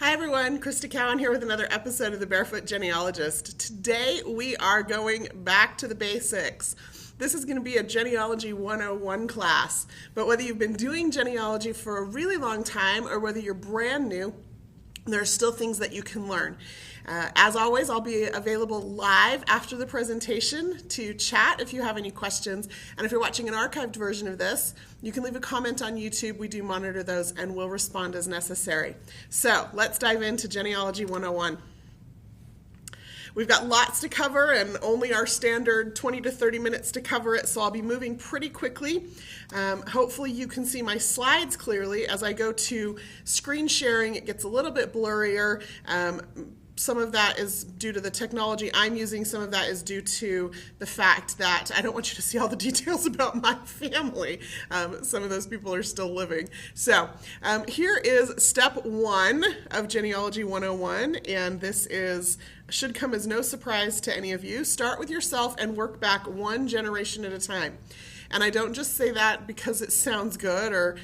Hi everyone, Krista Cowan here with another episode of the Barefoot Genealogist. Today we are going back to the basics. This is going to be a Genealogy 101 class, but whether you've been doing genealogy for a really long time or whether you're brand new, there are still things that you can learn. As always, I'll be available live after the presentation to chat if you have any questions. And if you're watching an archived version of this, you can leave a comment on YouTube. We do monitor those and we'll respond as necessary. So let's dive into Genealogy 101. We've got lots to cover and only our standard 20 to 30 minutes to cover it, so I'll be moving pretty quickly. Hopefully you can see my slides clearly. As I go to screen sharing, it gets a little bit blurrier. Some of that is due to the technology I'm using. Some of that is due to the fact that I don't want you to see all the details about my family. Some of those people are still living. So here is step one of Genealogy 101, and this should come as no surprise to any of you. Start with yourself and work back one generation at a time. And I don't just say that because it sounds good or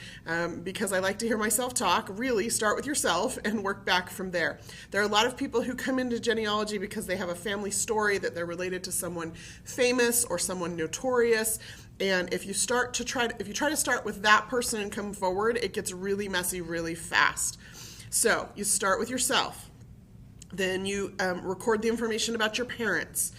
because I like to hear myself talk. Really, start with yourself and work back from there. There are a lot of people who come into genealogy because they have a family story that they're related to someone famous or someone notorious. And if you try to start with that person and come forward, it gets really messy really fast. So you start with yourself. Then you record the information about your parents.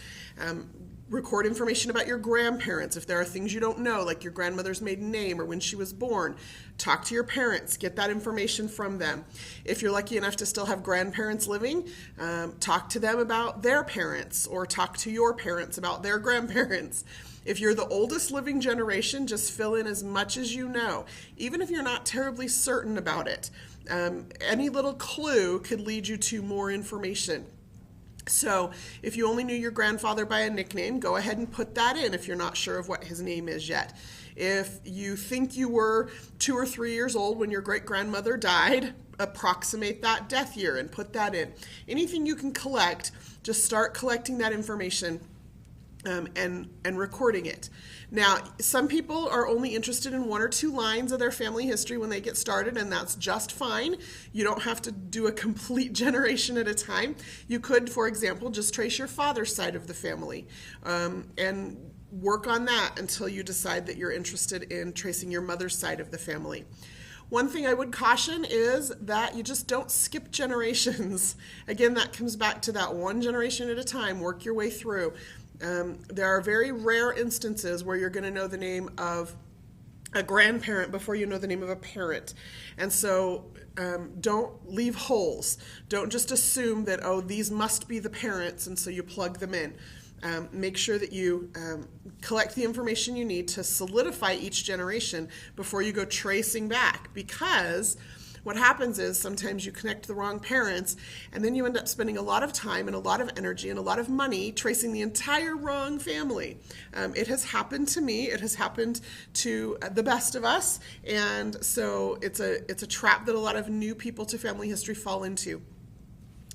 Record information about your grandparents. If there are things you don't know, like your grandmother's maiden name or when she was born, talk to your parents, get that information from them. If you're lucky enough to still have grandparents living, talk to them about their parents or talk to your parents about their grandparents. If you're the oldest living generation, just fill in as much as you know, even if you're not terribly certain about it. Any little clue could lead you to more information. So if you only knew your grandfather by a nickname, go ahead and put that in if you're not sure of what his name is yet. If you think you were 2 or 3 years old when your great-grandmother died, approximate that death year and put that in. Anything you can collect, just start collecting that information and recording it. Now, some people are only interested in 1 or 2 lines of their family history when they get started, and that's just fine. You don't have to do a complete generation at a time. You could, for example, just trace your father's side of the family and work on that until you decide that you're interested in tracing your mother's side of the family. One thing I would caution is that you just don't skip generations. Again, that comes back to that 1 generation at a time. Work your way through. There are very rare instances where you're going to know the name of a grandparent before you know the name of a parent. And so don't leave holes. Don't just assume that, oh, these must be the parents, and so you plug them in. Make sure that you collect the information you need to solidify each generation before you go tracing back, because what happens is sometimes you connect the wrong parents and then you end up spending a lot of time and a lot of energy and a lot of money tracing the entire wrong family. It has happened to me. It has happened to the best of us. And so it's a trap that a lot of new people to family history fall into.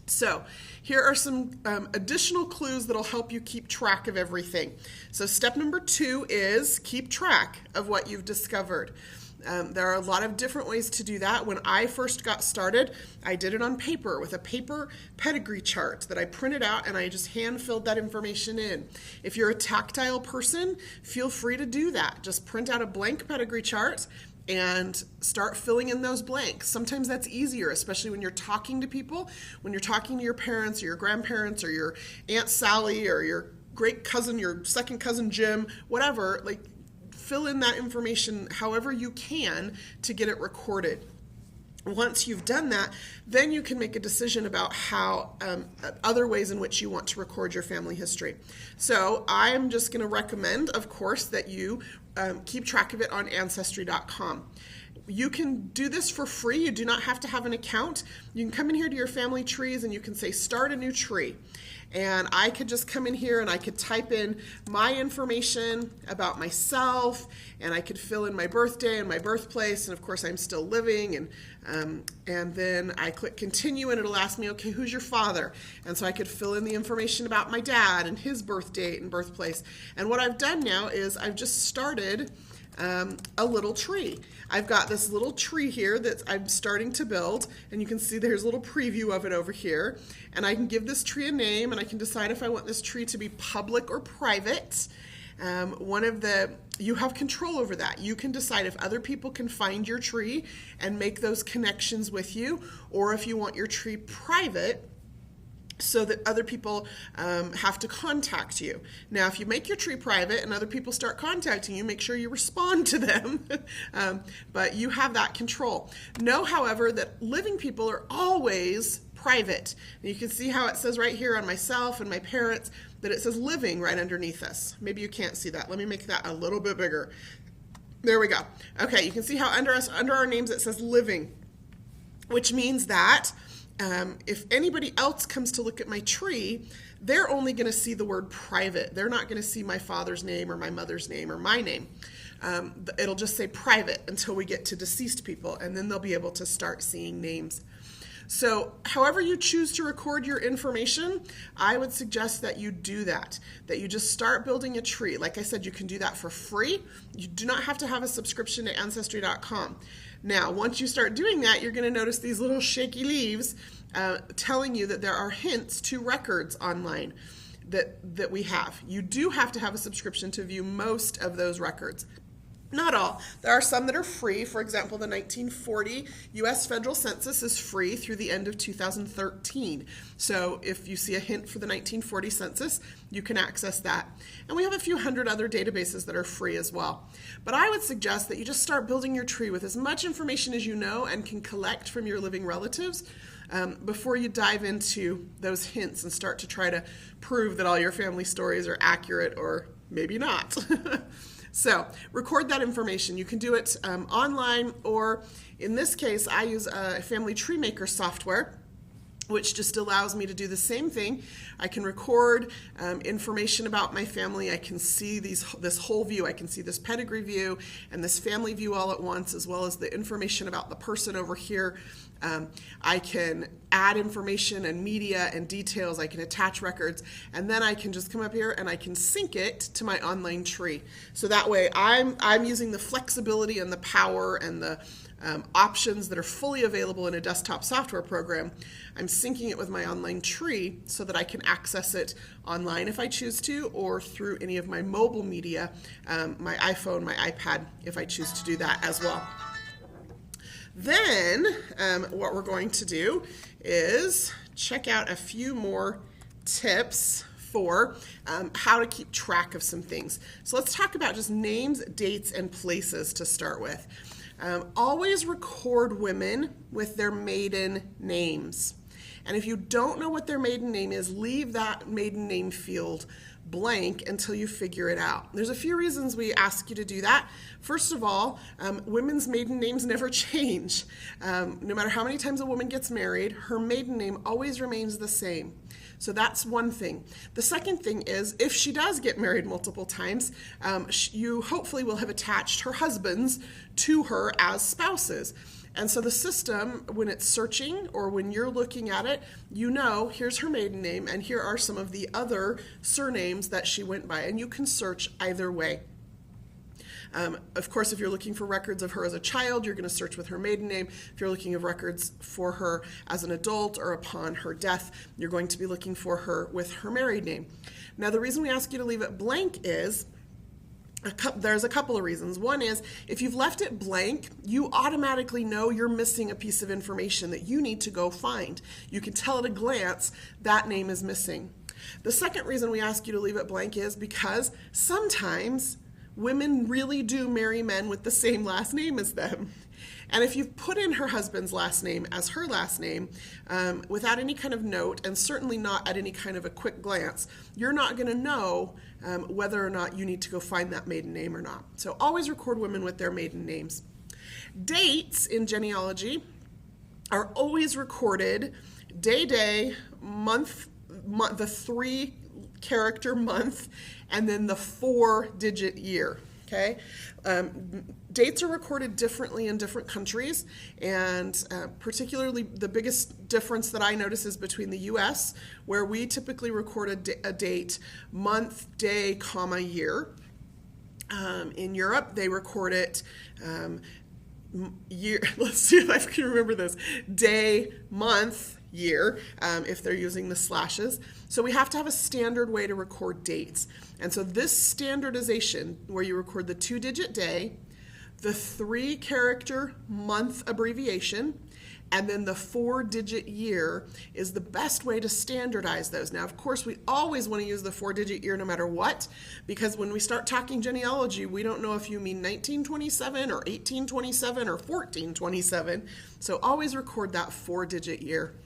So here are some additional clues that'll help you keep track of everything. So step number 2 is keep track of what you've discovered. There are a lot of different ways to do that. When I first got started, I did it on paper with a paper pedigree chart that I printed out, and I just hand-filled that information in. If you're a tactile person, feel free to do that. Just print out a blank pedigree chart and start filling in those blanks. Sometimes that's easier, especially when you're talking to people, when you're talking to your parents or your grandparents or your Aunt Sally or your great cousin, your second cousin Jim, whatever. Like, fill in that information however you can to get it recorded. Once you've done that, then you can make a decision about how other ways in which you want to record your family history. So I'm just going to recommend, of course, that you keep track of it on Ancestry.com. You can do this for free. You do not have to have an account. You can come in here to your family trees and you can say start a new tree. And I could just come in here and I could type in my information about myself, and I could fill in my birthday and my birthplace, and of course I'm still living, and then I click continue and it'll ask me, okay, who's your father? And so I could fill in the information about my dad and his birth date and birthplace. And what I've done now is I've just started a little tree. I've got this little tree here that I'm starting to build, and you can see there's a little preview of it over here. And I can give this tree a name, and I can decide if I want this tree to be public or private. You have control over that. You can decide if other people can find your tree and make those connections with you, or if you want your tree private so that other people have to contact you. Now, if you make your tree private and other people start contacting you, make sure you respond to them, but you have that control. Know, however, that living people are always private. And you can see how it says right here on myself and my parents that it says living right underneath us. Maybe you can't see that. Let me make that a little bit bigger. There we go. Okay, you can see how under our names it says living, which means that if anybody else comes to look at my tree, they're only going to see the word private. They're not going to see my father's name or my mother's name or my name. It'll just say private until we get to deceased people, and then they'll be able to start seeing names. So however you choose to record your information, I would suggest that you do that you just start building a tree. Like I said, you can do that for free. You do not have to have a subscription to Ancestry.com. Now, once you start doing that, you're going to notice these little shaky leaves telling you that there are hints to records online that we have. You do have to have a subscription to view most of those records. Not all. There are some that are free. For example, the 1940 U.S. Federal Census is free through the end of 2013. So if you see a hint for the 1940 census, you can access that. And we have a few hundred other databases that are free as well. But I would suggest that you just start building your tree with as much information as you know and can collect from your living relatives before you dive into those hints and start to try to prove that all your family stories are accurate or maybe not. So record that information. You can do it online, or in this case, I use a family tree maker software, which just allows me to do the same thing. I can record information about my family. I can see this whole view. I can see this pedigree view and this family view all at once, as well as the information about the person over here. I can add information and media and details. I can attach records, and then I can just come up here and I can sync it to my online tree. So that way I'm using the flexibility and the power and the options that are fully available in a desktop software program. I'm syncing it with my online tree so that I can access it online if I choose to, or through any of my mobile media, my iPhone, my iPad, if I choose to do that as well. Then what we're going to do is check out a few more tips for how to keep track of some things. So let's talk about just names, dates, and places to start with. Always record women with their maiden names. And if you don't know what their maiden name is, leave that maiden name field blank until you figure it out. There's a few reasons we ask you to do that. First of all, women's maiden names never change. No matter how many times a woman gets married, her maiden name always remains the same. So that's one thing. The second thing is, if she does get married multiple times, you hopefully will have attached her husbands to her as spouses. And so the system, when it's searching or when you're looking at it, you know, here's her maiden name and here are some of the other surnames that she went by, and you can search either way. Of course, if you're looking for records of her as a child, you're going to search with her maiden name. If you're looking for records for her as an adult or upon her death, you're going to be looking for her with her married name. Now, the reason we ask you to leave it blank is there's a couple of reasons. One is, if you've left it blank, you automatically know you're missing a piece of information that you need to go find. You can tell at a glance that name is missing. The second reason we ask you to leave it blank is because sometimes women really do marry men with the same last name as them. And if you've put in her husband's last name as her last name without any kind of note, and certainly not at any kind of a quick glance, you're not going to know whether or not you need to go find that maiden name or not. So always record women with their maiden names. Dates in genealogy are always recorded day, month, the 3-character month, and then the 4-digit year. Okay, dates are recorded differently in different countries, and particularly the biggest difference that I notice is between the U.S., where we typically record a date, month, day, comma, year. In Europe, they record it year. Let's see if I can remember this. Day, month, year, if they're using the slashes. So we have to have a standard way to record dates. And so this standardization, where you record the 2-digit day, the 3-character month abbreviation, and then the 4-digit year, is the best way to standardize those. Now, of course, we always want to use the 4-digit year no matter what, because when we start talking genealogy, we don't know if you mean 1927 or 1827 or 1427. So always record that 4-digit year.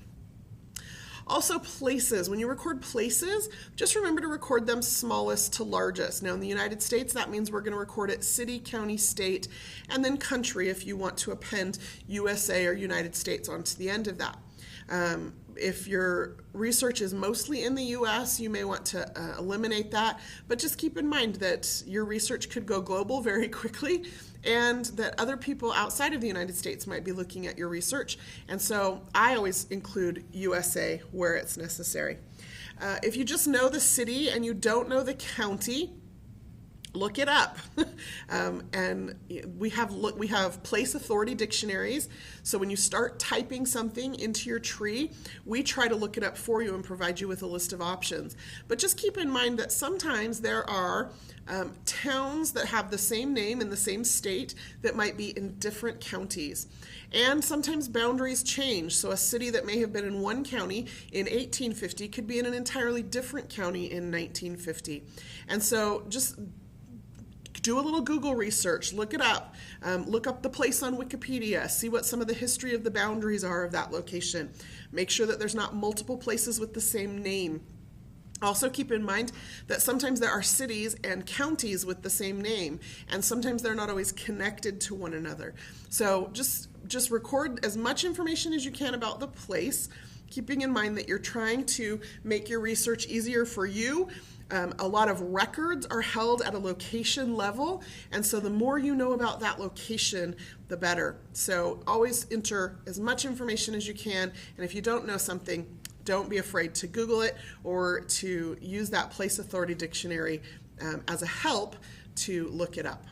Also, places. When you record places, just remember to record them smallest to largest. Now, in the United States, that means we're going to record it city, county, state, and then country if you want to append USA or United States onto the end of that. If your research is mostly in the U.S., you may want to eliminate that, but just keep in mind that your research could go global very quickly, and that other people outside of the United States might be looking at your research. And so I always include USA where it's necessary. If you just know the city and you don't know the county, look it up. And we have place authority dictionaries. So when you start typing something into your tree, we try to look it up for you and provide you with a list of options. But just keep in mind that sometimes there are towns that have the same name in the same state that might be in different counties. And sometimes boundaries change. So a city that may have been in one county in 1850 could be in an entirely different county in 1950. And so just do a little Google research, look it up, look up the place on Wikipedia, see what some of the history of the boundaries are of that location. Make sure that there's not multiple places with the same name. Also keep in mind that sometimes there are cities and counties with the same name, and sometimes they're not always connected to one another. So just record as much information as you can about the place, keeping in mind that you're trying to make your research easier for you. A lot of records are held at a location level, and so the more you know about that location, the better. So always enter as much information as you can, and if you don't know something, don't be afraid to Google it or to use that place authority dictionary as a help to look it up.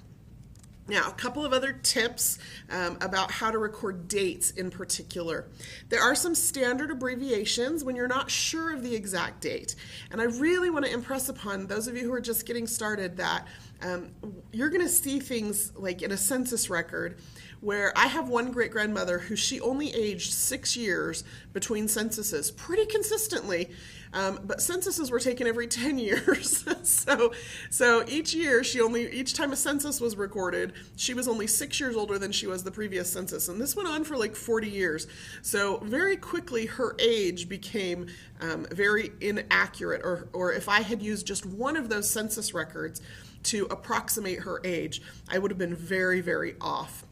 Now, a couple of other tips about how to record dates in particular. There are some standard abbreviations when you're not sure of the exact date. And I really want to impress upon those of you who are just getting started that you're going to see things like in a census record where I have one great-grandmother who she only aged 6 years between censuses pretty consistently. But censuses were taken every 10 years. so each year, each time a census was recorded, she was only 6 years older than she was the previous census. And this went on for like 40 years. So very quickly, her age became very inaccurate. Or if I had used just one of those census records to approximate her age, I would have been very, very off.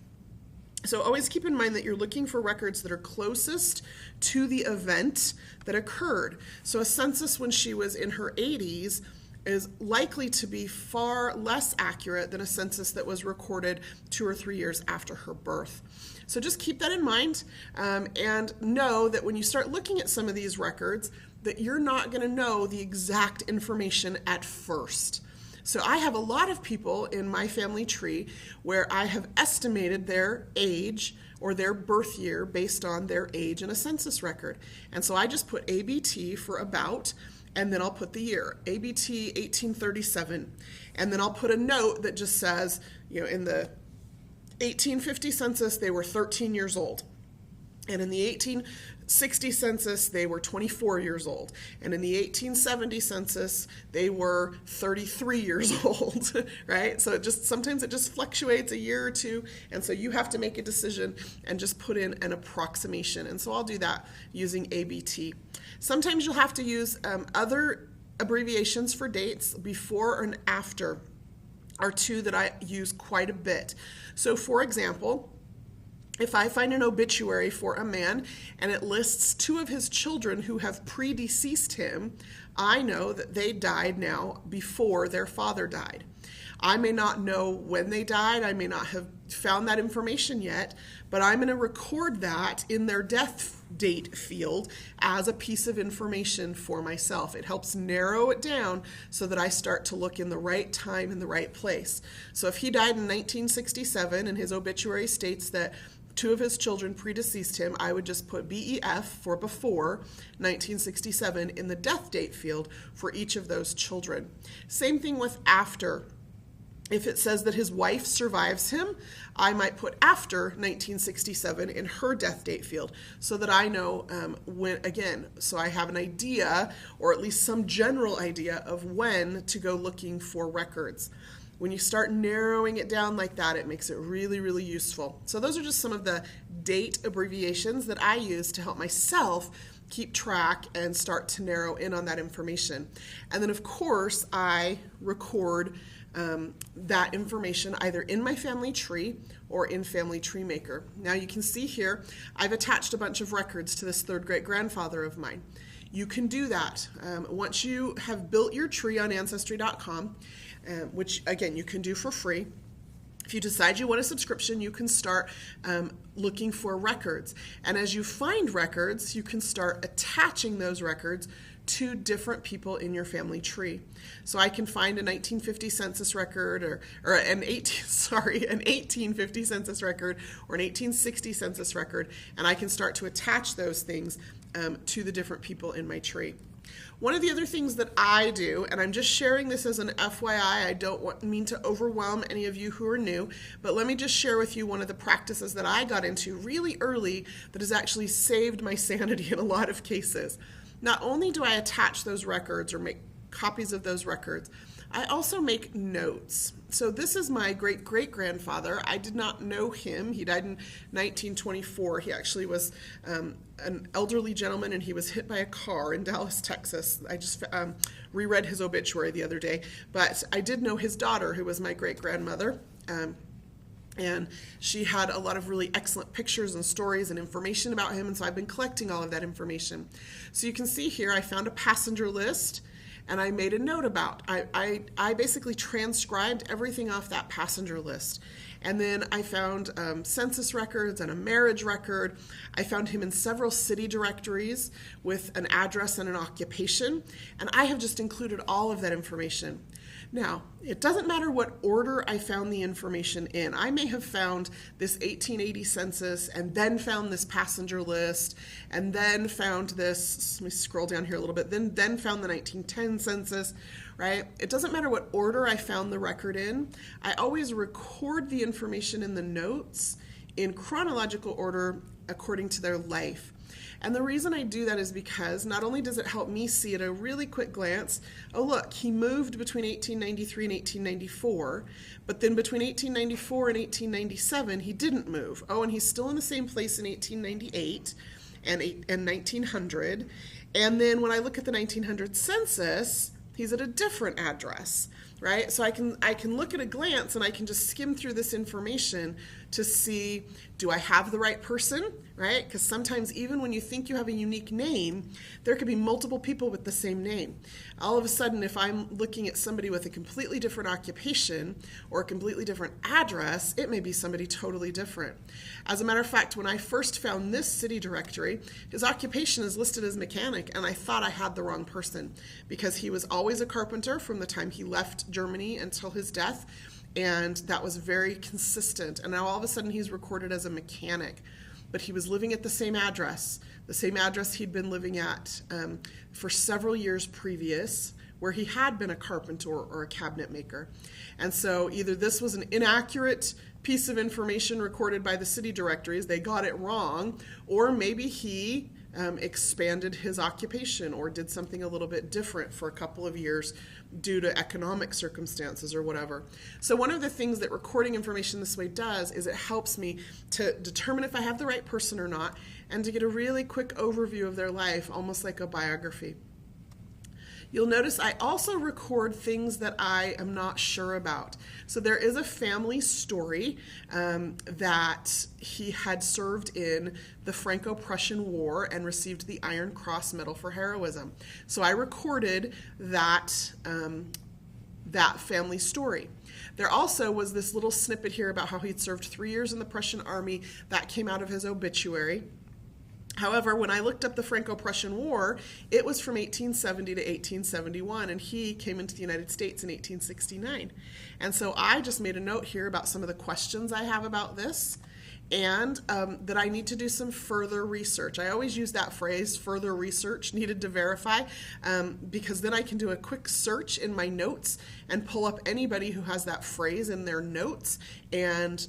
So always keep in mind that you're looking for records that are closest to the event that occurred. So a census when she was in her 80s is likely to be far less accurate than a census that was recorded 2 or 3 years after her birth. So just keep that in mind and know that when you start looking at some of these records, that you're not going to know the exact information at first. So I have a lot of people in my family tree where I have estimated their age or their birth year based on their age in a census record. And so I just put ABT for about, and then I'll put the year, ABT 1837. And then I'll put a note that just says, in the 1850 census, they were 13 years old. And in the 1860 census, they were 24 years old. And in the 1870 census, they were 33 years old, right? So sometimes it just fluctuates a year or two. And so you have to make a decision and just put in an approximation. And so I'll do that using ABT. Sometimes you'll have to use other abbreviations for dates. Before and after are two that I use quite a bit. So for example, if I find an obituary for a man and it lists 2 of his children who have predeceased him, I know that they died now before their father died. I may not know when they died. I may not have found that information yet, but I'm going to record that in their death date field as a piece of information for myself. It helps narrow it down so that I start to look in the right time and the right place. So if he died in 1967 and his obituary states that 2 of his children predeceased him, I would just put BEF for before 1967 in the death date field for each of those children. Same thing with after. If it says that his wife survives him, I might put after 1967 in her death date field so that I know when, again, so I have an idea or at least some general idea of when to go looking for records. When you start narrowing it down like that, it makes it really, really useful. So those are just some of the date abbreviations that I use to help myself keep track and start to narrow in on that information. And then, of course, I record that information either in my family tree or in Family Tree Maker. Now you can see here, I've attached a bunch of records to this 3rd great grandfather of mine. You can do that once you have built your tree on Ancestry.com, which again you can do for free. If you decide you want a subscription, you can start looking for records. And as you find records, you can start attaching those records to different people in your family tree. So I can find a 1950 census record or an 1850 census record or an 1860 census record, and I can start to attach those things to the different people in my tree. One of the other things that I do, and I'm just sharing this as an FYI, I don't mean to overwhelm any of you who are new, but let me just share with you one of the practices that I got into really early that has actually saved my sanity in a lot of cases. Not only do I attach those records or make copies of those records, I also make notes. So this is my great-great-grandfather. I did not know him. He died in 1924. He actually was an elderly gentleman, and he was hit by a car in Dallas, Texas. I just reread his obituary the other day. But I did know his daughter, who was my great-grandmother. And she had a lot of really excellent pictures and stories and information about him, and so I've been collecting all of that information. So you can see here I found a passenger list, and I made a note about. I basically transcribed everything off that passenger list. And then I found census records and a marriage record. I found him in several city directories with an address and an occupation, and I have just included all of that information. Now, it doesn't matter what order I found the information in. I may have found this 1880 census and then found this passenger list and then found this, let me scroll down here a little bit, then found the 1910 census, right? It doesn't matter what order I found the record in. I always record the information in the notes in chronological order according to their life. And the reason I do that is because not only does it help me see at a really quick glance, oh look, he moved between 1893 and 1894, but then between 1894 and 1897, he didn't move. Oh, and he's still in the same place in 1898 and 1900. And then when I look at the 1900 census, he's at a different address, right? So I can look at a glance and I can just skim through this information to see, do I have the right person, right? Because sometimes even when you think you have a unique name, there could be multiple people with the same name. All of a sudden, if I'm looking at somebody with a completely different occupation or a completely different address, it may be somebody totally different. As a matter of fact, when I first found this city directory, his occupation is listed as mechanic, and I thought I had the wrong person because he was always a carpenter from the time he left Germany until his death, and that was very consistent. And now all of a sudden he's recorded as a mechanic, but he was living at the same address he'd been living at for several years previous, where he had been a carpenter or a cabinet maker. And so either this was an inaccurate piece of information recorded by the city directories, they got it wrong, or maybe he expanded his occupation or did something a little bit different for a couple of years due to economic circumstances or whatever. So one of the things that recording information this way does is it helps me to determine if I have the right person or not, and to get a really quick overview of their life, almost like a biography. You'll notice I also record things that I am not sure about. So there is a family story that he had served in the Franco-Prussian War and received the Iron Cross Medal for heroism. So I recorded that that family story. There also was this little snippet here about how he'd served 3 years in the Prussian army. That came out of his obituary. However, when I looked up the Franco-Prussian War, it was from 1870 to 1871, and he came into the United States in 1869. And so I just made a note here about some of the questions I have about this, and that I need to do some further research. I always use that phrase, further research, needed to verify, because then I can do a quick search in my notes and pull up anybody who has that phrase in their notes, and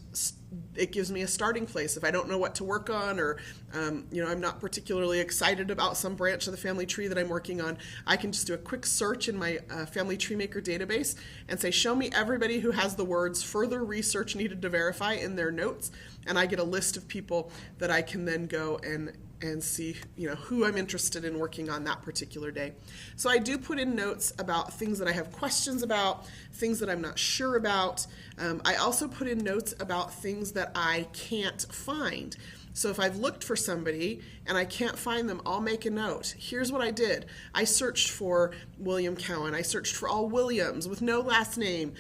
it gives me a starting place. If I don't know what to work on, or I'm not particularly excited about some branch of the family tree that I'm working on, I can just do a quick search in my Family Tree Maker database and say, show me everybody who has the words further research needed to verify in their notes, and I get a list of people that I can then go and see who I'm interested in working on that particular day. So I do put in notes about things that I have questions about, things that I'm not sure about. I also put in notes about things that I can't find. So if I've looked for somebody and I can't find them, I'll make a note. Here's what I did. I searched for William Cowan. I searched for all Williams with no last name,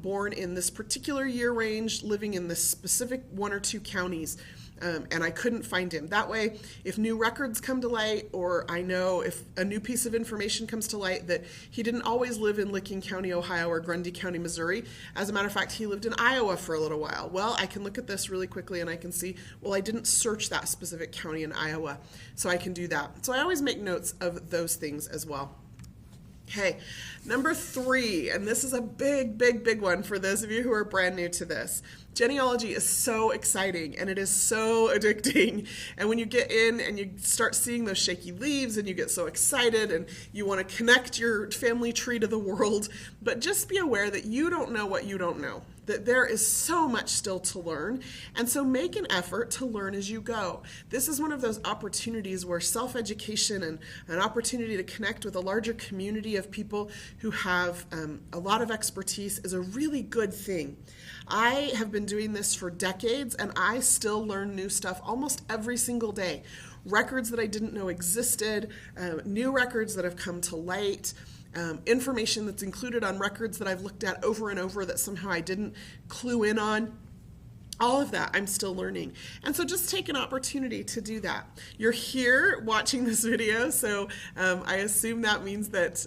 born in this particular year range, living in this specific 1 or 2 counties. And I couldn't find him. That way, if new records come to light, or I know if a new piece of information comes to light that he didn't always live in Licking County, Ohio, or Grundy County, Missouri. As a matter of fact, he lived in Iowa for a little while. Well, I can look at this really quickly and I can see, well, I didn't search that specific county in Iowa, so I can do that. So I always make notes of those things as well. Okay, number 3, and this is a big one for those of you who are brand new to this. Genealogy is so exciting and it is so addicting. And when you get in and you start seeing those shaky leaves and you get so excited and you want to connect your family tree to the world, but just be aware that you don't know what you don't know, that there is so much still to learn. And so make an effort to learn as you go. This is one of those opportunities where self-education and an opportunity to connect with a larger community of people who have a lot of expertise is a really good thing. I have been doing this for decades and I still learn new stuff almost every single day. Records that I didn't know existed, new records that have come to light, information that's included on records that I've looked at over and over that somehow I didn't clue in on. All of that I'm still learning. And so just take an opportunity to do that. You're here watching this video, so I assume that means that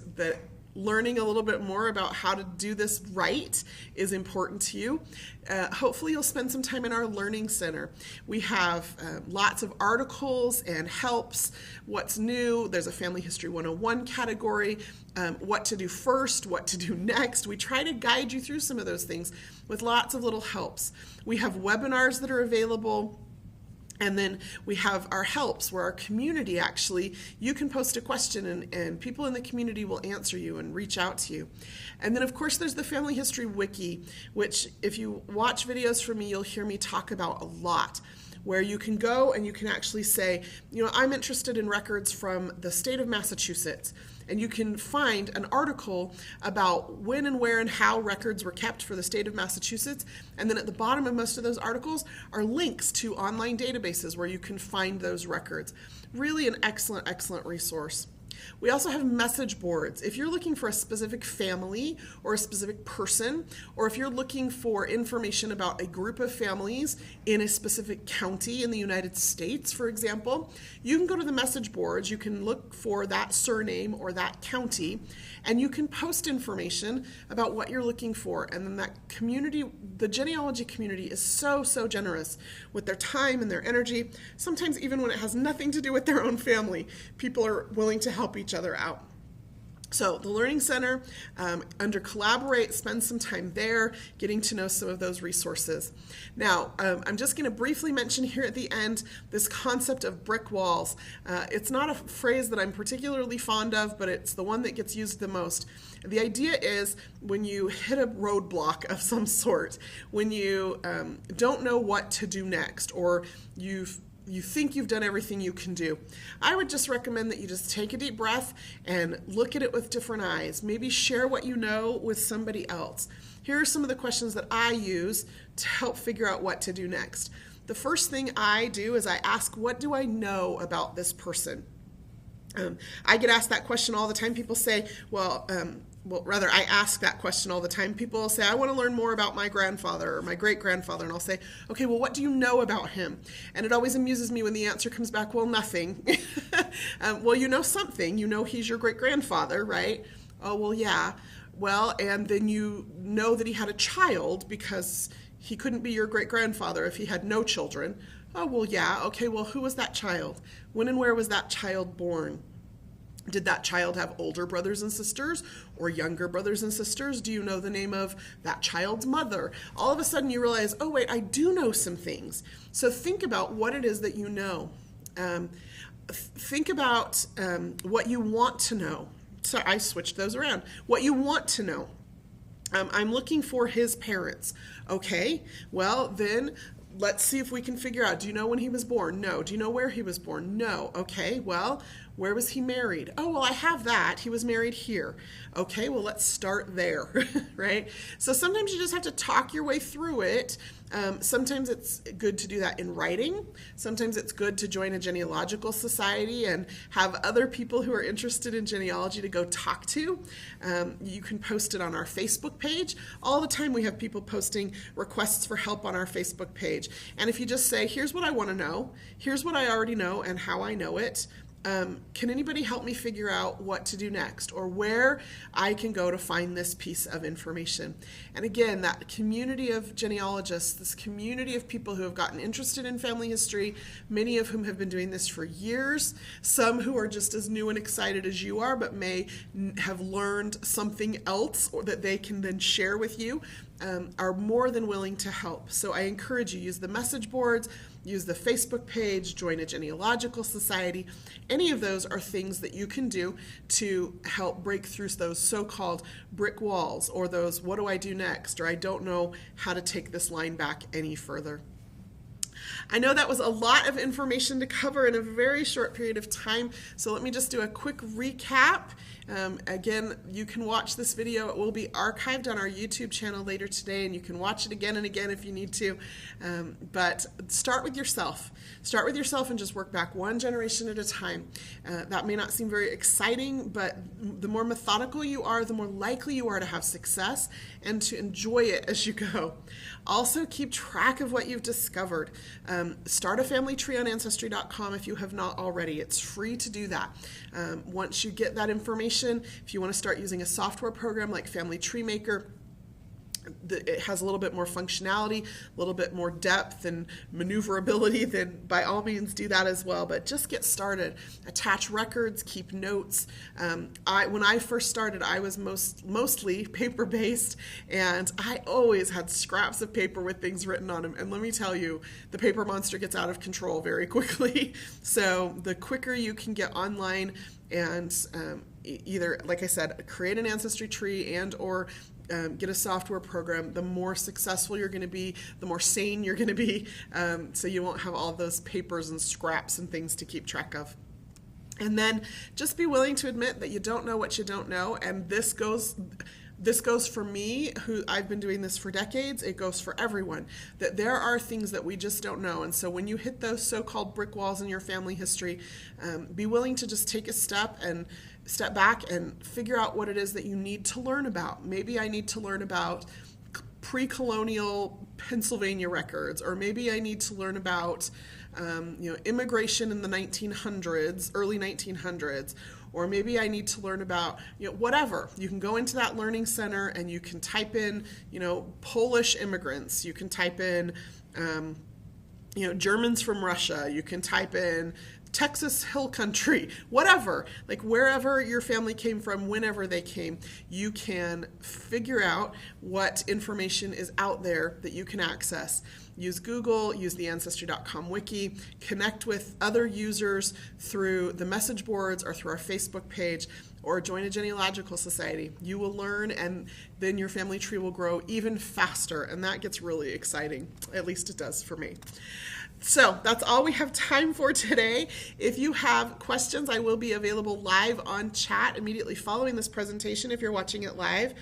learning a little bit more about how to do this right is important to you. Hopefully you'll spend some time in our Learning Center. We have lots of articles and helps, what's new. There's a Family History 101 category, what to do first, what to do next. We try to guide you through some of those things with lots of little helps. We have webinars that are available. And then we have our helps where our community actually, you can post a question and people in the community will answer you and reach out to you. And then of course there's the Family History Wiki, which if you watch videos from me, you'll hear me talk about a lot, where you can go and you can actually say, I'm interested in records from the state of Massachusetts. And you can find an article about when and where and how records were kept for the state of Massachusetts. And then at the bottom of most of those articles are links to online databases where you can find those records. Really an excellent resource. We also have message boards. If you're looking for a specific family or a specific person, or if you're looking for information about a group of families in a specific county in the United States, for example, you can go to the message boards, you can look for that surname or that county, and you can post information about what you're looking for. And then that community, the genealogy community, is so generous with their time and their energy. Sometimes even when it has nothing to do with their own family, people are willing to help each other out. So the Learning Center, under Collaborate, spend some time there, getting to know some of those resources. Now, I'm just going to briefly mention here at the end this concept of brick walls. It's not a phrase that I'm particularly fond of, but it's the one that gets used the most. The idea is when you hit a roadblock of some sort, when you don't know what to do next, or you think you've done everything you can do, I would just recommend that you just take a deep breath and look at it with different eyes. Maybe share what you know with somebody else. Here are some of the questions that I use to help figure out what to do next. The first thing I do is I ask, what do I know about this person? I get asked that question all the time. People say, rather, I ask that question all the time. People will say, I want to learn more about my grandfather or my great-grandfather. And I'll say, okay, well, what do you know about him? And it always amuses me when the answer comes back, well, nothing. Well, you know something. You know he's your great-grandfather, right? Oh, well, yeah. Well, and then you know that he had a child because he couldn't be your great-grandfather if he had no children. Oh, well, yeah. Okay, well, who was that child? When and where was that child born? Did that child have older brothers and sisters or younger brothers and sisters? Do you know the name of that child's mother? All of a sudden you realize, oh, wait, I do know some things. So think about what it is that you know. Think about what you want to know. So I switched those around. What you want to know. I'm looking for his parents. Okay, well, then let's see if we can figure out, do you know when he was born? No. Do you know where he was born? No. Okay, well, where was he married? Oh, well, I have that. He was married here. Okay, well, let's start there, right? So sometimes you just have to talk your way through it. Sometimes it's good to do that in writing. Sometimes it's good to join a genealogical society and have other people who are interested in genealogy to go talk to. You can post it on our Facebook page. All the time we have people posting requests for help on our Facebook page. And if you just say, here's what I want to know, here's what I already know and how I know it, can anybody help me figure out what to do next or where I can go to find this piece of information? And again, that community of genealogists, this community of people who have gotten interested in family history, many of whom have been doing this for years, some who are just as new and excited as you are, but may have learned something else or that they can then share with you, are more than willing to help. So I encourage you, use the message boards, use the Facebook page, join a genealogical society. Any of those are things that you can do to help break through those so-called brick walls or those, what do I do next? Or I don't know how to take this line back any further. I know that was a lot of information to cover in a very short period of time, so let me just do a quick recap. Again, you can watch this video. It will be archived on our YouTube channel later today, and you can watch it again and again if you need to. But start with yourself. Start with yourself and just work back one generation at a time. That may not seem very exciting, but the more methodical you are, the more likely you are to have success and to enjoy it as you go. Also, keep track of what you've discovered. Start a family tree on Ancestry.com if you have not already. It's free to do that. Once you get that information, if you want to start using a software program like Family Tree Maker, it has a little bit more functionality, a little bit more depth and maneuverability, then by all means do that as well. But just get started. Attach records, keep notes. When I first started, I was mostly paper-based, and I always had scraps of paper with things written on them. And let me tell you, the paper monster gets out of control very quickly. So the quicker you can get online and either, like I said, create an ancestry tree and or get a software program, the more successful you're going to be, the more sane you're going to be, so you won't have all those papers and scraps and things to keep track of. And then just be willing to admit that you don't know what you don't know, and this goes for me, who I've been doing this for decades. It goes for everyone, that there are things that we just don't know. And so when you hit those so-called brick walls in your family history, be willing to just take a step back and figure out what it is that you need to learn about. Maybe I need to learn about pre-colonial Pennsylvania records, or maybe I need to learn about immigration in the 1900s, early 1900s, or maybe I need to learn about, whatever. You can go into that learning center and you can type in, Polish immigrants. You can type in, Germans from Russia. You can type in Texas Hill Country, whatever, like wherever your family came from, whenever they came, you can figure out what information is out there that you can access. Use Google, use the Ancestry.com wiki, connect with other users through the message boards or through our Facebook page, or join a genealogical society. You will learn, and then your family tree will grow even faster, and that gets really exciting. At least it does for me. So that's all we have time for today. If you have questions, I will be available live on chat immediately following this presentation if you're watching it live.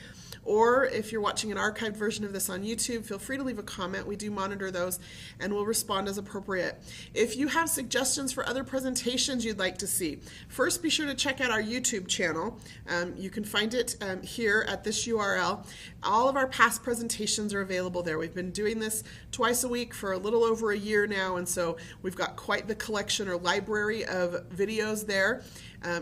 Or if you're watching an archived version of this on YouTube, feel free to leave a comment. We do monitor those and we'll respond as appropriate. If you have suggestions for other presentations you'd like to see, first be sure to check out our YouTube channel. You can find it here at this URL. All of our past presentations are available there. We've been doing this twice a week for a little over a year now, and so we've got quite the collection or library of videos there.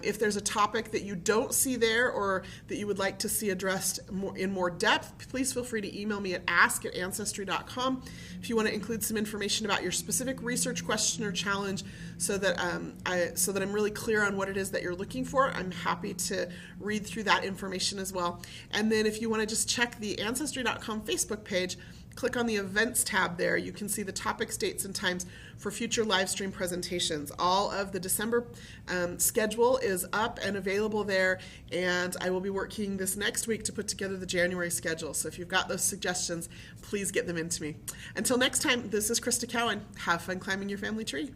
If there's a topic that you don't see there or that you would like to see addressed in more depth, please feel free to email me at ask@ancestry.com if you want to include some information about your specific research question or challenge so that I'm really clear on what it is that you're looking for. I'm happy to read through that information as well. And then if you want to just check the Ancestry.com Facebook page, click on the events tab there. You can see the topics, dates, and times for future live stream presentations. All of the December schedule is up and available there, and I will be working this next week to put together the January schedule. So if you've got those suggestions, please get them into me. Until next time, this is Krista Cowan. Have fun climbing your family tree.